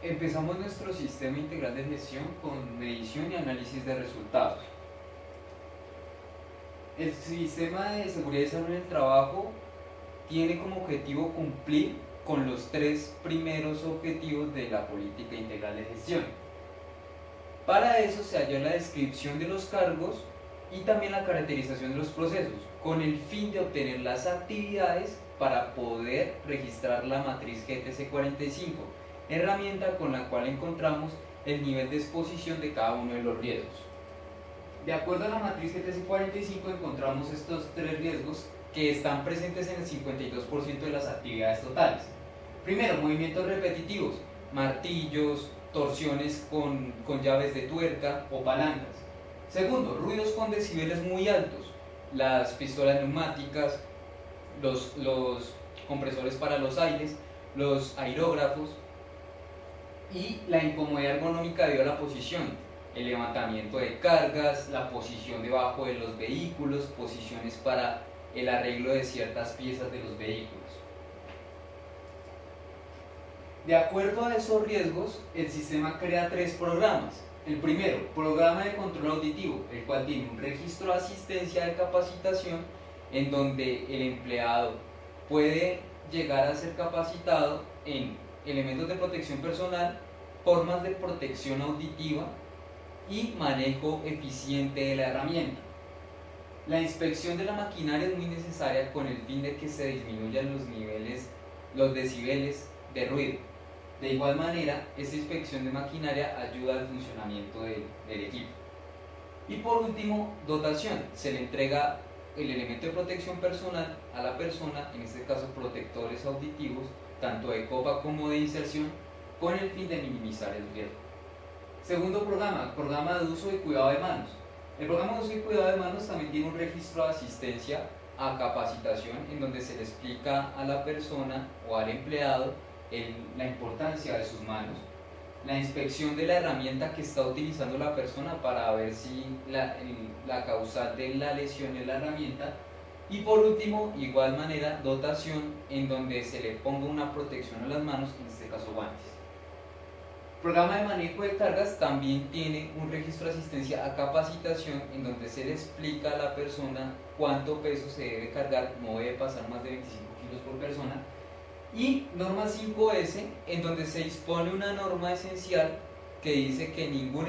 Empezamos nuestro sistema integral de gestión con medición y análisis de resultados. El sistema de seguridad y salud en el trabajo tiene como objetivo cumplir con los tres primeros objetivos de la política integral de gestión. Para eso se halló la descripción de los cargos y también la caracterización de los procesos, con el fin de obtener las actividades para poder registrar la matriz GTC 45, herramienta con la cual encontramos el nivel de exposición de cada uno de los riesgos. De acuerdo a la matriz GTC 45 encontramos estos tres riesgos que están presentes en el 52% de las actividades totales. Primero, movimientos repetitivos, martillos, torsiones con llaves de tuerca o palancas. Segundo, ruidos con decibeles muy altos, las pistolas neumáticas, los compresores para los aires, los aerógrafos, y la incomodidad ergonómica debido a la posición, el levantamiento de cargas, la posición debajo de los vehículos, posiciones para el arreglo de ciertas piezas de los vehículos. De acuerdo a esos riesgos, el sistema crea tres programas. El primero, programa de control auditivo, el cual tiene un registro de asistencia de capacitación en donde el empleado puede llegar a ser capacitado en elementos de protección personal, formas de protección auditiva y manejo eficiente de la herramienta. La inspección de la maquinaria es muy necesaria con el fin de que se disminuyan los decibeles de ruido. De igual manera, esta inspección de maquinaria ayuda al funcionamiento del equipo. Y por último, dotación. Se le entrega el elemento de protección personal a la persona, en este caso protectores auditivos, tanto de copa como de inserción, con el fin de minimizar el riesgo. Segundo programa de uso y cuidado de manos. El programa de uso y cuidado de manos también tiene un registro de asistencia a capacitación en donde se le explica a la persona o al empleado la importancia de sus manos, la inspección de la herramienta que está utilizando la persona para ver si la causal de la lesión es la herramienta, y por último, igual manera, dotación en donde se le ponga una protección a las manos, en este caso guantes. Programa de manejo de cargas también tiene un registro de asistencia a capacitación en donde se le explica a la persona cuánto peso se debe cargar, no debe pasar más de 25 kilos por persona, y norma 5S en donde se dispone una norma esencial que dice que ningún